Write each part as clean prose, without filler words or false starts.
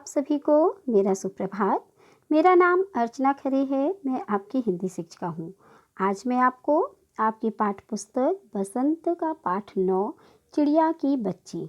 सभी को मेरा सुप्रभात। मेरा नाम अर्चना खरे है। मैं आपकी हिंदी शिक्षिका हूँ। आज मैं आपको आपकी पाठ्य पुस्तक बसंत का पाठ 9 चिड़िया की बच्ची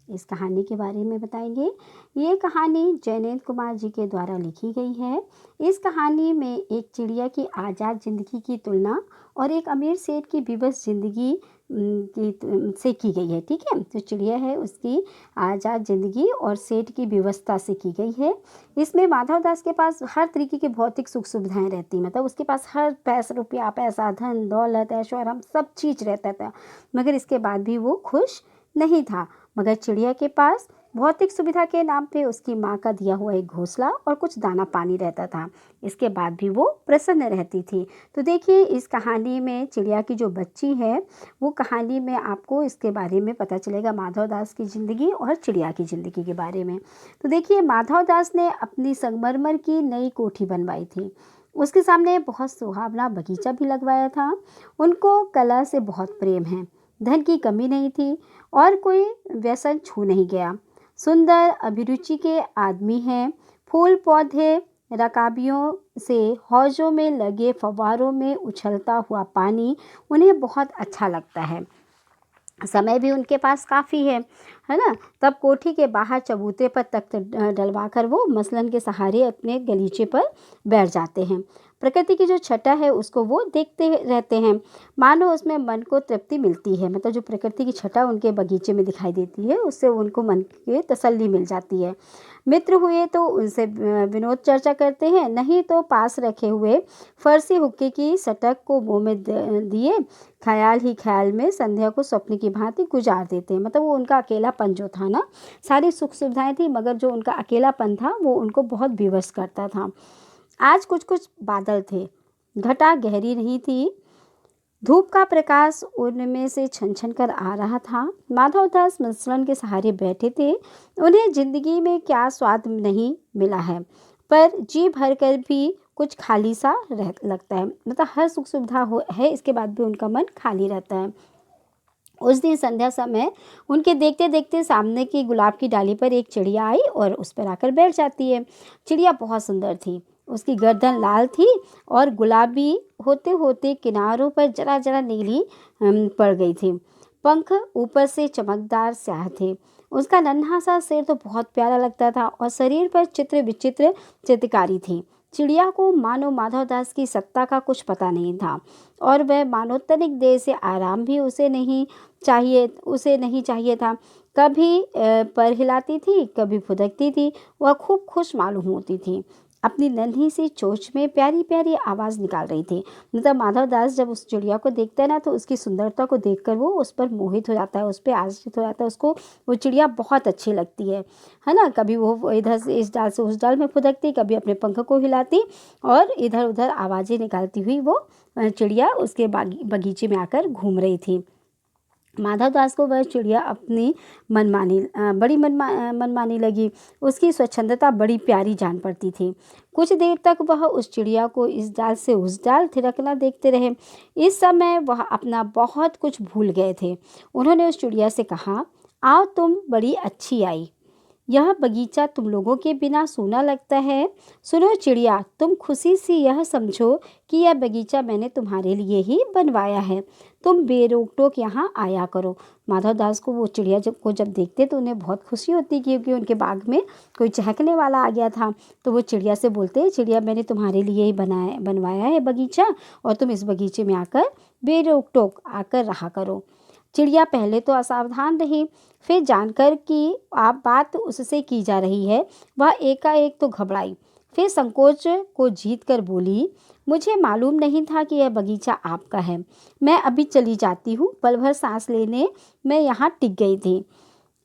इस कहानी के बारे में बताएंगे। ये कहानी जयनेंद्र कुमार जी के द्वारा लिखी गई है। इस कहानी में एक चिड़िया की आज़ाद ज़िंदगी की तुलना और एक अमीर सेठ की विवश ज़िंदगी से की गई है। ठीक है, जो चिड़िया है उसकी आज़ाद ज़िंदगी और सेठ की विवशता से की गई है। इसमें माधव दास के पास हर तरीके की भौतिक सुख सुविधाएं रहती, मतलब उसके पास हर रुपया पैसा धन दौलत ऐशो आराम सब चीज़ रहता था, मगर इसके बाद भी वो खुश नहीं था। मगर चिड़िया के पास भौतिक सुविधा के नाम पे उसकी माँ का दिया हुआ एक घोंसला और कुछ दाना पानी रहता था। इसके बाद भी वो प्रसन्न रहती थी। तो देखिए, इस कहानी में चिड़िया की जो बच्ची है वो कहानी में आपको इसके बारे में पता चलेगा, माधव दास की ज़िंदगी और चिड़िया की ज़िंदगी के बारे में। तो देखिए, माधव दास ने अपनी संगमरमर की नई कोठी बनवाई थी। उसके सामने बहुत सुहावना बगीचा भी लगवाया था। उनको कला से बहुत प्रेम है। धन की कमी नहीं थी और कोई व्यसन छू नहीं गया। सुंदर अभिरुचि के आदमी हैं। फूल पौधे रकाबियों से हौजों में लगे फव्वारों में उछलता हुआ पानी उन्हें बहुत अच्छा लगता है। समय भी उनके पास काफ़ी है ना। तब कोठी के बाहर चबूतरे पर तख्त डलवाकर वो मसलन के सहारे अपने गलीचे पर बैठ जाते हैं। प्रकृति की जो छटा है उसको वो देखते रहते हैं, मानो उसमें मन को तृप्ति मिलती है। मतलब जो प्रकृति की छटा उनके बगीचे में दिखाई देती है उससे उनको मन की तसल्ली मिल जाती है। मित्र हुए तो उनसे विनोद चर्चा करते हैं, नहीं तो पास रखे हुए फर्सी हुक्के की सटक को मुँह में दिए ख्याल ही ख्याल में संध्या को स्वप्न की भांति गुजार देते हैं। मतलब वो उनका अकेलापन जो था ना, सारी सुख सुविधाएं थी मगर जो उनका अकेलापन था वो उनको बहुत विवश करता था। आज कुछ कुछ बादल थे, घटा गहरी नहीं थी, धूप का प्रकाश उनमें से छन छन कर आ रहा था। माधव दास मसलन के सहारे बैठे थे। उन्हें जिंदगी में क्या स्वाद नहीं मिला है, पर जी भर कर भी कुछ खाली सा लगता है। मतलब हर सुख सुविधा है, इसके बाद भी उनका मन खाली रहता है। उस दिन संध्या समय उनके देखते देखते सामने की गुलाब की डाली पर एक चिड़िया आई और उस पर आकर बैठ जाती है। चिड़िया बहुत सुंदर थी। उसकी गर्दन लाल थी और गुलाबी होते होते किनारों पर जरा जरा नीली पड़ गई थी। पंख ऊपर से चमकदार स्याह थे। उसका नन्हा सा सिर तो बहुत प्यारा लगता था और शरीर पर चित्र विचित्र चित्रकारी थी। चिड़िया को मानो माधव दास की सत्ता का कुछ पता नहीं था और वह मानो तनिक देर से आराम भी उसे नहीं चाहिए था। कभी पर हिलाती थी, कभी फुदकती थी। वह खूब खुश मालूम होती थी। अपनी नन्ही सी चोंच में प्यारी प्यारी आवाज़ निकाल रही थी। मतलब माधव दास जब उस चिड़िया को देखता है ना, तो उसकी सुंदरता को देखकर वो उस पर मोहित हो जाता है, उस पर आश्रित हो जाता है। उसको वो चिड़िया बहुत अच्छी लगती है ना। कभी वो इधर से इस डाल से उस डाल में फुदकती, कभी अपने पंख को हिलाती और इधर उधर आवाज़ें निकालती हुई वो चिड़िया उसके बगीचे में आकर घूम रही थी। माधव दास को वह चिड़िया अपनी बड़ी मनमानी लगी। उसकी स्वच्छंदता बड़ी प्यारी जान पड़ती थी। कुछ देर तक वह उस चिड़िया को इस डाल से उस डाल थिरकना देखते रहे। इस समय वह अपना बहुत कुछ भूल गए थे। उन्होंने उस चिड़िया से कहा, आओ, तुम बड़ी अच्छी आई। यह बगीचा तुम लोगों के बिना सूना लगता है। सुनो चिड़िया, तुम खुशी से यह समझो कि यह बगीचा मैंने तुम्हारे लिए ही बनवाया है। तुम बेरोक टोक यहाँ आया करो। माधव दास को वो चिड़िया जब देखते तो उन्हें बहुत खुशी होती, क्योंकि उनके बाग में कोई चहकने वाला आ गया था। तो वो चिड़िया से बोलते, चिड़िया, मैंने तुम्हारे लिए ही बनवाया है बगीचा और तुम इस बगीचे में आकर बेरोक टोक आकर रहा करो। चिड़िया पहले तो असावधान रही, फिर जानकर कि आप बात उससे की जा रही है वह एकाएक तो घबराई। फिर संकोच को जीत कर बोली, मुझे मालूम नहीं था कि यह बगीचा आपका है। मैं अभी चली जाती हूँ। पल भर सांस लेने मैं यहाँ टिक गई थी।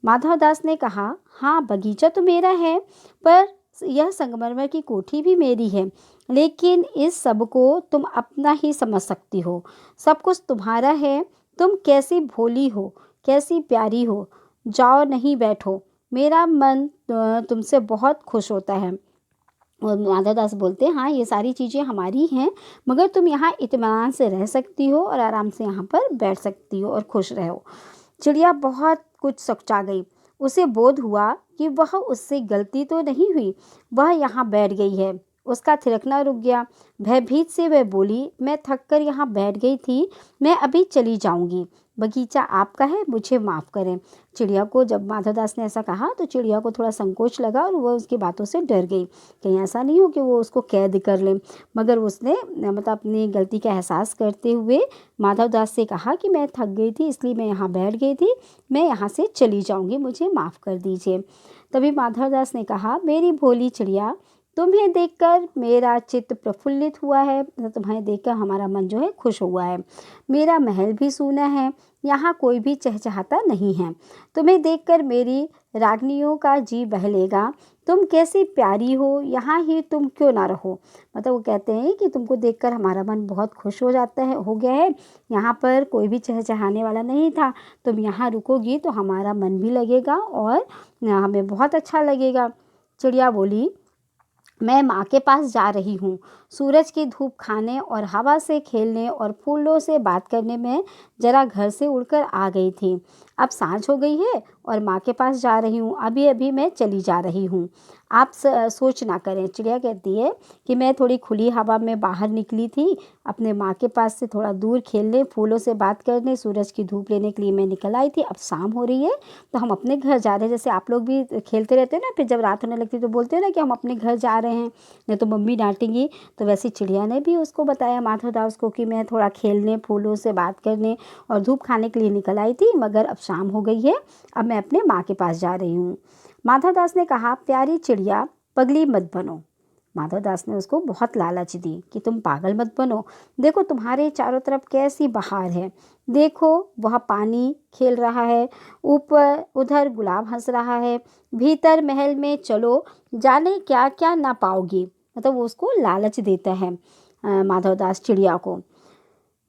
माधव दास ने कहा, हाँ, बगीचा तो मेरा है, पर यह संगमरमर की कोठी भी मेरी है। लेकिन इस सब को तुम अपना ही समझ सकती हो। सब कुछ तुम्हारा है। तुम कैसी भोली हो, कैसी प्यारी हो। जाओ, नहीं बैठो। मेरा मन तुमसे बहुत खुश होता है। और माधव दास बोलते हैं, हाँ, ये सारी चीज़ें हमारी हैं, मगर तुम यहाँ इत्मीनान से रह सकती हो और आराम से यहाँ पर बैठ सकती हो और खुश रहो। चिड़िया बहुत कुछ सकुचा गई। उसे बोध हुआ कि वह उससे गलती तो नहीं हुई, वह यहाँ बैठ गई है। उसका थिरकना रुक गया। भयभीत से वह बोली, मैं थक कर यहाँ बैठ गई थी, मैं अभी चली जाऊंगी। बगीचा आपका है, मुझे माफ़ करें। चिड़िया को जब माधवदास ने ऐसा कहा तो चिड़िया को थोड़ा संकोच लगा और वह उसकी बातों से डर गई, कहीं ऐसा नहीं हो कि वो उसको कैद कर ले। मगर उसने मतलब अपनी गलती का एहसास करते हुए माधवदास से कहा कि मैं थक गई थी, इसलिए मैं यहाँ बैठ गई थी, मैं यहाँ से चली जाऊँगी, मुझे माफ़ कर दीजिए। तभी माधवदास ने कहा, मेरी भोली चिड़िया, तुम्हें देखकर मेरा चित्त प्रफुल्लित हुआ है, तुम्हें देखकर हमारा मन जो है खुश हुआ है। मेरा महल भी सूना है, यहाँ कोई भी चहचहाता नहीं है। तुम्हें देखकर मेरी रागनियों का जी बहलेगा। तुम कैसी प्यारी हो, यहाँ ही तुम क्यों ना रहो। मतलब वो कहते हैं कि तुमको देखकर हमारा मन बहुत खुश हो जाता है, हो गया है। यहाँ पर कोई भी चहचहाने वाला नहीं था, तुम यहाँ रुकोगी तो हमारा मन भी लगेगा और हमें बहुत अच्छा लगेगा। चिड़िया बोली, मैं माँ के पास जा रही हूँ। सूरज की धूप खाने और हवा से खेलने और फूलों से बात करने में जरा घर से उड़कर आ गई थी। अब सांझ हो गई है और माँ के पास जा रही हूँ, अभी अभी मैं चली जा रही हूँ। आप सोच ना करें। चिड़िया कहती है कि मैं थोड़ी खुली हवा में बाहर निकली थी, अपने माँ के पास से थोड़ा दूर खेलने, फूलों से बात करने, सूरज की धूप लेने के लिए मैं निकल आई थी। अब शाम हो रही है तो हम अपने घर जा रहे हैं। जैसे आप लोग भी खेलते रहते हैं ना, फिर जब रात होने लगती है तो बोलते हैं ना कि हम अपने घर जा रहे हैं, नहीं तो मम्मी डांटेंगी। तो वैसे चिड़िया ने भी उसको बताया, माधवदास को, कि मैं थोड़ा खेलने, फूलों से बात करने और धूप खाने के लिए निकल आई थी, मगर अब शाम हो गई है, अब मैं अपने माँ के पास जा रही हूँ। माधवदास ने कहा, प्यारी चिड़िया, पगली मत बनो। माधवदास ने उसको बहुत लालच दी कि तुम पागल मत बनो, देखो तुम्हारे चारों तरफ कैसी बहार है, देखो वह पानी खेल रहा है, ऊपर उधर गुलाब हंस रहा है, भीतर महल में चलो, जाने क्या क्या ना पाओगी। मतलब वो उसको लालच देता है माधवदास चिड़िया को।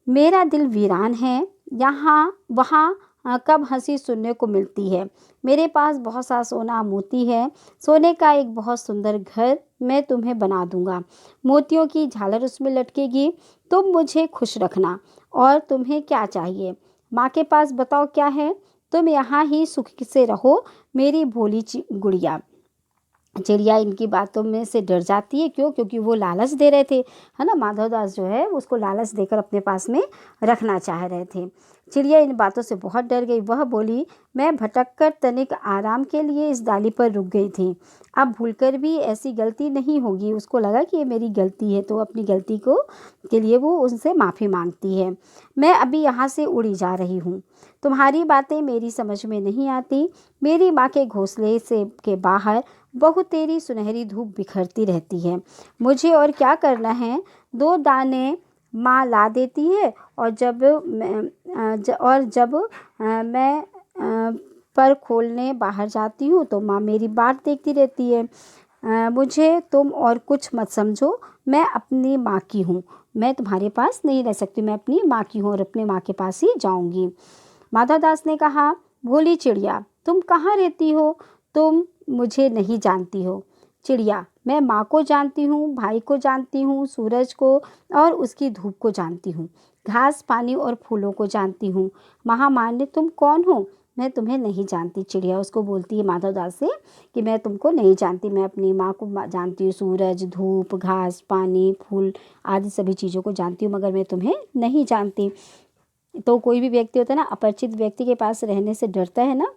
मेरा दिल वीरान है, यहाँ वहाँ कब हंसी सुनने को मिलती है। मेरे पास बहुत सा सोना मोती है, सोने का एक बहुत सुंदर घर मैं तुम्हें बना दूंगा, मोतियों की झालर उसमें लटकेगी, तुम मुझे खुश रखना। और तुम्हें क्या चाहिए, माँ के पास बताओ क्या है, तुम यहाँ ही सुख से रहो मेरी भोली गुड़िया। चिड़िया इनकी बातों में से डर जाती है। क्यों? क्योंकि वो लालच दे रहे थे, है ना। माधवदास जो है उसको लालच देकर अपने पास में रखना चाह रहे थे। चिड़िया इन बातों से बहुत डर गई। वह बोली, मैं भटक कर तनिक आराम के लिए इस डाली पर रुक गई थी, अब भूलकर भी ऐसी गलती नहीं होगी। उसको लगा कि ये मेरी गलती है, तो अपनी गलती को के लिए वो उनसे माफ़ी मांगती है। मैं अभी यहाँ से उड़ी जा रही हूँ, तुम्हारी बातें मेरी समझ में नहीं आती। मेरी माँ के घोंसले से के बाहर बहुत तेरी सुनहरी धूप बिखरती रहती है, मुझे और क्या करना है। 2 दाने माँ ला देती है और जब मैं पर खोलने बाहर जाती हूँ तो माँ मेरी बाट देखती रहती है। मुझे तुम और कुछ मत समझो, मैं अपनी माँ की हूँ, मैं तुम्हारे पास नहीं रह सकती, मैं अपनी माँ की हूँ और अपने माँ के पास ही जाऊँगी। माधवदास ने कहा, भोली चिड़िया, तुम कहाँ रहती हो, तुम मुझे नहीं जानती हो। चिड़िया, मैं माँ को जानती हूँ, भाई को जानती हूँ, सूरज को और उसकी धूप को जानती हूँ, घास पानी और फूलों को जानती हूँ। महामान्य, तुम कौन हो, मैं तुम्हें नहीं जानती। चिड़िया उसको बोलती है माधवदास से कि मैं तुमको नहीं जानती, मैं अपनी माँ को जानती हूँ, सूरज, धूप, घास, पानी, फूल आदि सभी चीज़ों को जानती हूँ, मगर मैं तुम्हें नहीं जानती। तो कोई भी व्यक्ति होता है ना, अपरिचित व्यक्ति के पास रहने से डरता है ना,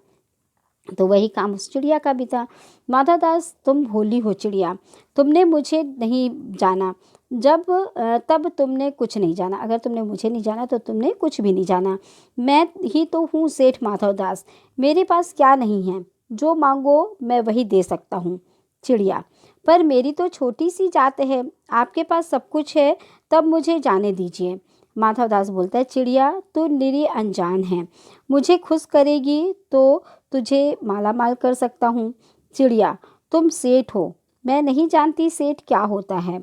तो वही काम उस चिड़िया का भी था। माधवदास, तुम भोली हो चिड़िया, तुमने मुझे नहीं जाना, तब तुमने कुछ नहीं जाना, अगर तुमने मुझे नहीं जाना तो तुमने कुछ भी नहीं जाना। मैं ही तो हूँ सेठ माधवदास, मेरे पास क्या नहीं है, जो मांगो मैं वही दे सकता हूँ। चिड़िया, पर मेरी तो छोटी सी जात है, आपके पास सब कुछ है, तब मुझे जाने दीजिए। माधवदास बोलता है, चिड़िया तू निरी अनजान है, मुझे खुश करेगी तो तुझे माला माल कर सकता हूँ। चिड़िया, तुम सेठ हो, मैं नहीं जानती सेठ क्या होता है,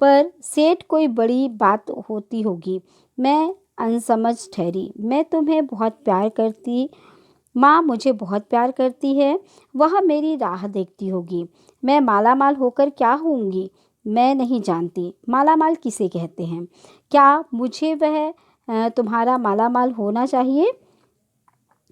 पर सेठ कोई बड़ी बात होती होगी, मैं अनसमझ ठहरी। मैं तुम्हें बहुत प्यार करती, माँ मुझे बहुत प्यार करती है, वह मेरी राह देखती होगी। मैं माला माल होकर क्या होऊंगी, मैं नहीं जानती माला माल किसे कहते हैं। क्या मुझे वह तुम्हारा माला माल होना चाहिए।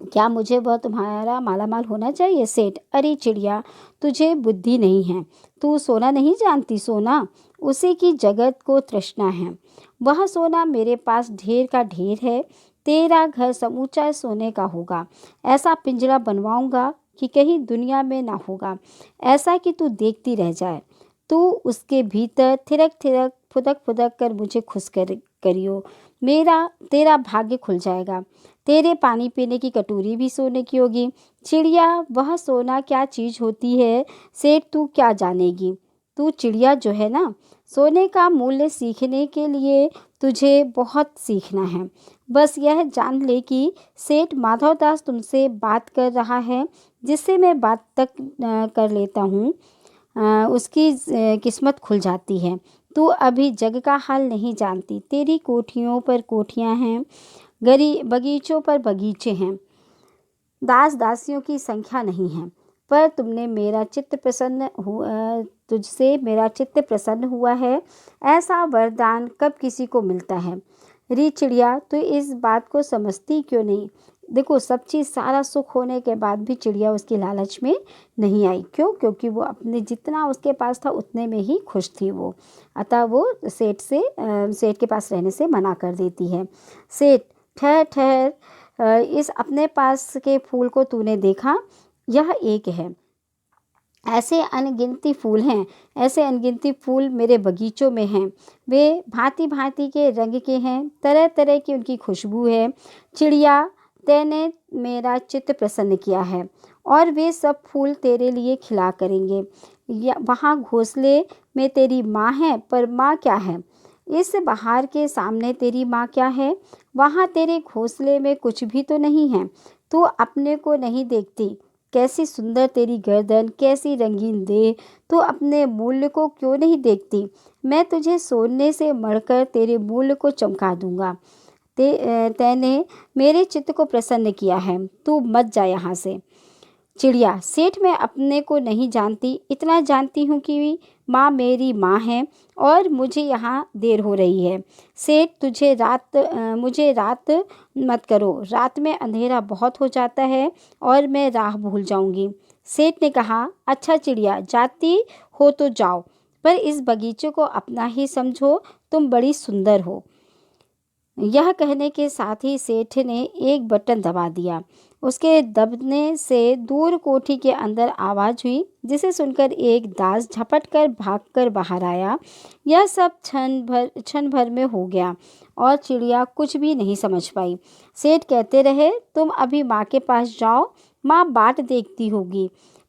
क्या मुझे वह तुम्हारा मालामाल होना चाहिए? सेठ, अरे चिड़िया, तुझे बुद्धि नहीं है। तू सोना नहीं जानती? सोना उसी की जगत को तृष्णा है। वह सोना मेरे पास ढेर का ढेर है। तेरा घर समूचा सोने का होगा। ऐसा पिंजरा बनवाऊंगा कि कहीं दुनिया में ना होगा, ऐसा कि तू देखती रह जाए। तू उसके भीतर थिरक थिरक फुदक फुदक कर मुझे खुश करियो। मेरा तेरा भाग्य खुल जाएगा। तेरे पानी पीने की कटोरी भी सोने की होगी। चिड़िया, वह सोना क्या चीज़ होती है, सेठ तू क्या जानेगी। तू चिड़िया जो है ना, सोने का मूल्य सीखने के लिए तुझे बहुत सीखना है। बस यह जान ले कि सेठ माधवदास तुमसे बात कर रहा है। जिससे मैं बात तक कर लेता हूँ, उसकी किस्मत खुल जाती है। तू अभी जग का हाल नहीं जानती। तेरी कोठियों पर कोठियाँ हैं, गरी बगीचों पर बगीचे हैं, दास दासियों की संख्या नहीं है। पर तुझसे मेरा चित्त प्रसन्न हुआ है। ऐसा वरदान कब किसी को मिलता है। री चिड़िया, तो इस बात को समझती क्यों नहीं। देखो, सब चीज़ सारा सुख होने के बाद भी चिड़िया उसकी लालच में नहीं आई। क्यों? क्योंकि वो अपने जितना उसके पास था उतने में ही खुश थी वो। अतः वो सेठ के पास रहने से मना कर देती है। सेठ, ठहर ठहर, इस अपने पास के फूल को तूने देखा? यह एक है। ऐसे अनगिनती फूल हैं, ऐसे अनगिनती फूल मेरे बगीचों में हैं। वे भांति भांति के रंग के हैं, तरह तरह की उनकी खुशबू है। चिड़िया, तैने मेरा चित्त प्रसन्न किया है और वे सब फूल तेरे लिए खिला करेंगे। वहाँ घोंसले में तेरी माँ है, पर माँ क्या है? इस बहार के सामने तेरी माँ क्या है? वहाँ तेरे घोंसले में कुछ भी तो नहीं है। तू अपने को नहीं देखती? कैसी सुंदर तेरी गर्दन, कैसी रंगीन देह। तू अपने मूल्य को क्यों नहीं देखती? मैं तुझे सोने से मढ़कर तेरे मूल्य को चमका दूंगा। तैने मेरे चित्त को प्रसन्न किया है। तू मत जा यहाँ से। चिड़िया, सेठ मैं अपने को नहीं जानती, इतना जानती हूँ कि माँ मेरी माँ है और मुझे यहाँ देर हो रही है। सेठ, मुझे रात मत करो। रात में अंधेरा बहुत हो जाता है और मैं राह भूल जाऊंगी। सेठ ने कहा, अच्छा चिड़िया, जाती हो तो जाओ, पर इस बगीचे को अपना ही समझो। तुम बड़ी सुंदर हो। यह कहने के साथ ही सेठ ने एक बटन दबा दिया। उसके दबने से दूर कोठी के अंदर आवाज़ हुई, जिसे सुनकर एक दास झपट कर भागकर बाहर आया। यह सब क्षण भर में हो गया और चिड़िया कुछ भी नहीं समझ पाई। सेठ कहते रहे, तुम अभी माँ के पास जाओ, माँ बाट देखती होगी,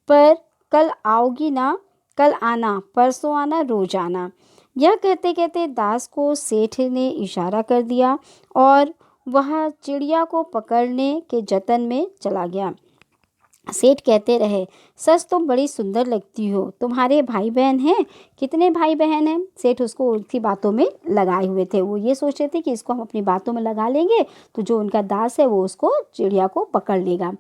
पर कल आओगी ना? कल आना, परसों आना, रोज आना। यह कहते कहते दास को सेठ ने इशारा कर दिया और वह चिड़िया को पकड़ने के जतन में चला गया। सेठ कहते रहे, सच तुम बड़ी सुंदर लगती हो। तुम्हारे भाई बहन हैं? कितने भाई बहन हैं? सेठ उसको उसकी बातों में लगाए हुए थे। वो ये सोच रहे थे कि इसको हम अपनी बातों में लगा लेंगे तो जो उनका दास है वो उसको, चिड़िया को पकड़ लेगा।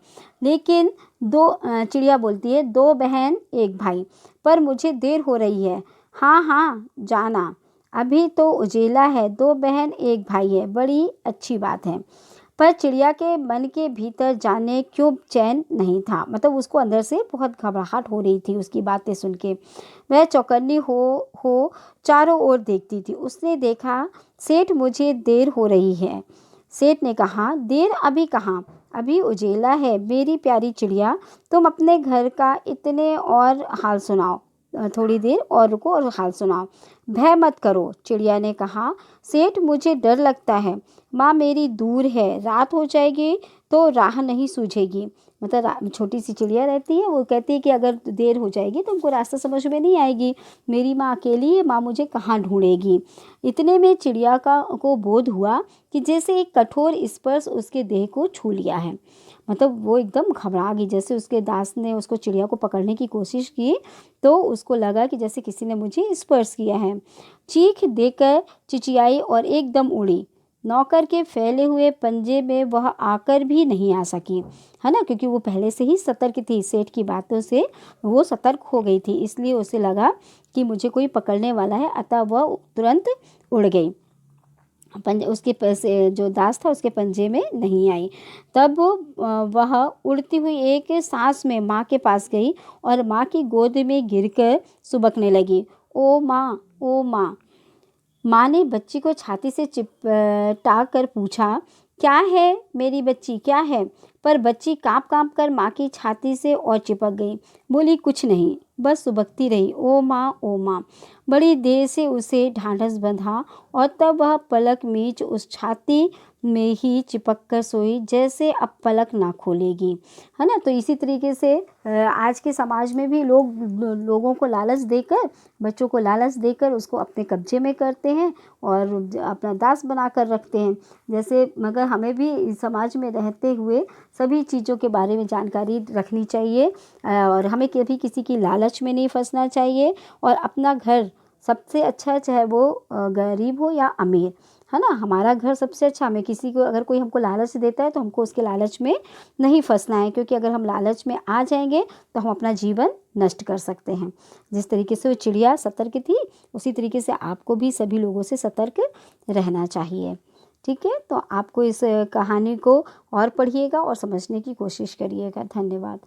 लेकिन चिड़िया बोलती है, 2 बहन 1 भाई, पर मुझे देर हो रही है। हाँ हाँ, जाना, अभी तो उजेला है। 2 बहन 1 भाई है, बड़ी अच्छी बात है। पर चिड़िया के मन के भीतर जाने क्यों चैन नहीं था। मतलब उसको अंदर से बहुत घबराहट हो रही थी उसकी बातें सुन के। वह चौकन्नी हो चारों ओर देखती थी। उसने देखा, सेठ मुझे देर हो रही है। सेठ ने कहा, देर अभी कहाँ, अभी उजेला है। मेरी प्यारी चिड़िया, तुम अपने घर का इतने और हाल सुनाओ, थोड़ी देर और रुको और हाल सुनाओ। भय मत करो, चिड़िया ने कहा। सेठ मुझे डर लगता है, माँ मेरी दूर है, रात हो जाएगी तो राह नहीं सूझेगी। मतलब छोटी सी चिड़िया रहती है, वो कहती है कि अगर देर हो जाएगी तो उनको रास्ता समझ में नहीं आएगी। मेरी माँ अकेली है, माँ मुझे कहाँ ढूंढेगी। इतने में चिड़िया को बोध हुआ कि जैसे एक कठोर स्पर्श उसके देह को छू लिया है। मतलब वो एकदम घबरा गई। जैसे उसके दास ने उसको, चिड़िया को पकड़ने की कोशिश की तो उसको लगा कि जैसे किसी ने मुझे स्पर्श किया है। चीख देकर चिचियाई और एकदम उड़ी। नौकर के फैले हुए पंजे में वह आकर भी नहीं आ सकी, है ना, क्योंकि वो पहले से ही सतर्क थी। सेठ की बातों से वो सतर्क हो गई थी, इसलिए उसे लगा कि मुझे कोई पकड़ने वाला है, अतः वह तुरंत उड़ गई। उसके से जो दास था उसके पंजे में नहीं आई। तब वह उड़ती हुई एक सांस में माँ के पास गई और माँ की गोद में गिरकर सुबकने लगी। ओ माँ, ओ माँ। माँ ने बच्ची को छाती से चिपटा कर पूछा, क्या है मेरी बच्ची, क्या है? पर बच्ची काँप काँप कर माँ की छाती से और चिपक गई। बोली, कुछ नहीं, बस सुबकती रही। ओ माँ, ओ माँ। बड़ी देर से उसे ढांढस बंधा और तब वह पलक मीच उस छाती में ही चिपक कर सोई जैसे अब पलक ना खोलेगी, है ना। तो इसी तरीके से आज के समाज में भी लोगों को लालच देकर, बच्चों को लालच देकर उसको अपने कब्जे में करते हैं और अपना दास बना कर रखते हैं। जैसे मगर हमें भी इस समाज में रहते हुए सभी चीज़ों के बारे में जानकारी रखनी चाहिए और हमें कभी किसी की लालच में नहीं फंसना चाहिए। और अपना घर सबसे अच्छा, चाहे वो गरीब हो या अमीर, है ना, हमारा घर सबसे अच्छा। हमें किसी को, अगर कोई हमको लालच देता है तो हमको उसके लालच में नहीं फंसना है, क्योंकि अगर हम लालच में आ जाएंगे तो हम अपना जीवन नष्ट कर सकते हैं। जिस तरीके से वो चिड़िया सतर्क थी, उसी तरीके से आपको भी सभी लोगों से सतर्क रहना चाहिए। ठीक है, तो आपको इस कहानी को और पढ़िएगा और समझने की कोशिश करिएगा। धन्यवाद।